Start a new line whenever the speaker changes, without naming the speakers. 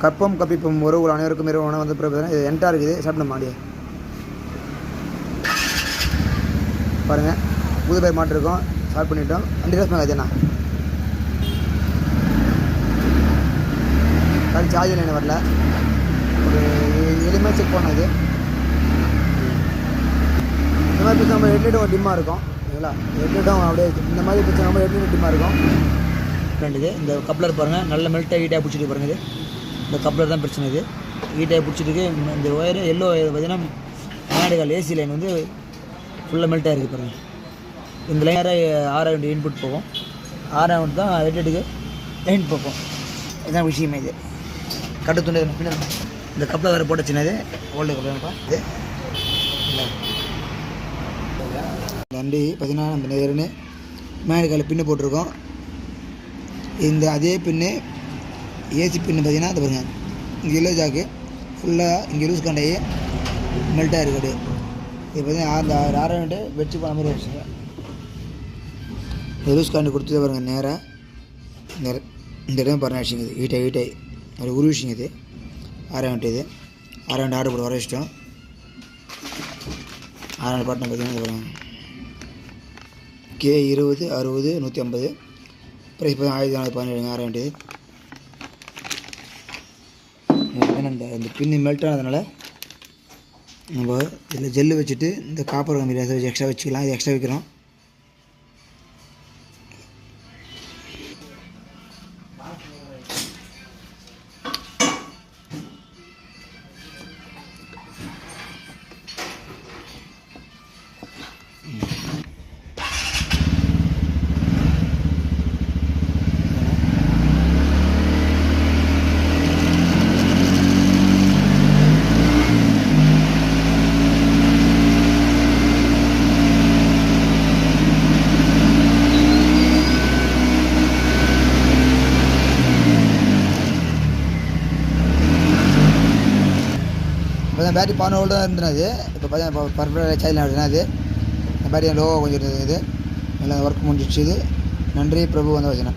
கப்பம் கப்பிப்பும் உறவுகள் அனைவருக்கும் இரவு வந்து பிறகு இது என்டாக இருக்குது. சாப்பிட மாடியே பாருங்கள், புது பயிர் மாட்டிருக்கோம். ஸ்டார்ட் பண்ணிட்டோம். 2 ரேஸ் மேலே அதுண்ணா கல் சார்ஜ் லைன் வரல. ஒரு எளிமையாக செக் பண்ணோம். இது இந்த மாதிரி பிரச்சனை நம்ம ஹெட்லைட்டும் டிம்மாக இருக்கும். சரிங்களா, ஹெட்லைட்டும் அப்படியே இந்த மாதிரி பிரச்சனை நம்ம ஹெட்லைட் டிம்மாக இருக்கும். இது இந்த கப்ளர் பாருங்கள், நல்ல மெல்ட்டாக ஹீட்டாக பிடிச்சிட்டு பாருங்கள். இது இந்த கப்ளர் தான் பிரச்சனை. இது ஹீட்டாக பிடிச்சிட்டு இந்த ஒயரு எல்லோ பார்த்தீங்கன்னா மேடுகால் ஏசி லைன் வந்து ஃபுல்லாக மெல்ட்டாக இருக்குது பாருங்கள். இந்த லைன் 6 இன்புட் போகும். 6 தான் ஹெட்லைட்டுக்கு லைன் போகும். இதுதான் விஷயமே. இது கட்டு துண்டு இந்த கப்பில் வேறு போட்ட சின்னது ஓல்டு கப்லப்பா. இது வண்டி பார்த்தீங்கன்னா நம்ம நேருன்னு மேடுகாலில் பின்னு போட்டிருக்கோம். இந்த அதே பின்னு ஏசி பின்னு பார்த்தீங்கன்னா அது பாருங்கள், இங்கே எல்லோ ஜாக்கு ஃபுல்லாக இங்கே லூஸ் கண்டாயி மெல்ட்டாக இருக்குது. இது பார்த்தீங்கன்னா அந்த 6 வெச்சு போன மாதிரி வச்சுங்க. இந்த லூஸ் காண்டி கொடுத்துட்டு பாருங்கள். நேராக இந்த இடம் பாருங்கள் வச்சுங்க. இது ஹீட்டாகி அது ஒரு விஷயம். இது 6 இது 6 ஆர்டர் போட்டு வர வச்சிட்டோம். 6 பாட்டின பார்த்தீங்கன்னா பாருங்கள். K20 60 150 ப்ரைஸ் பார்த்தீங்கன்னா 1417. 6 இந்த பின்னு மெல்ட் ஆனதுனால நம்ம இதில் ஜெல்லு வச்சுட்டு இந்த காப்பர் கம்பி வச்சு எக்ஸ்ட்ரா வச்சுக்கலாம். இது எக்ஸ்ட்ரா வைக்கிறோம். இப்போ பேட்டரி 11 வோல்ட் தான் இருந்தது. இப்போ பார்த்தீங்கன்னா பர்ஃபெக்டாக சார்ஜ் ஆகிடுதுனா அது பேட்டரி லோவாக கொஞ்சம் இருந்தது. இது எல்லாம் ஒர்க் முடிஞ்சிடுச்சு. இது நன்றி பிரபு வந்து வச்சுனா.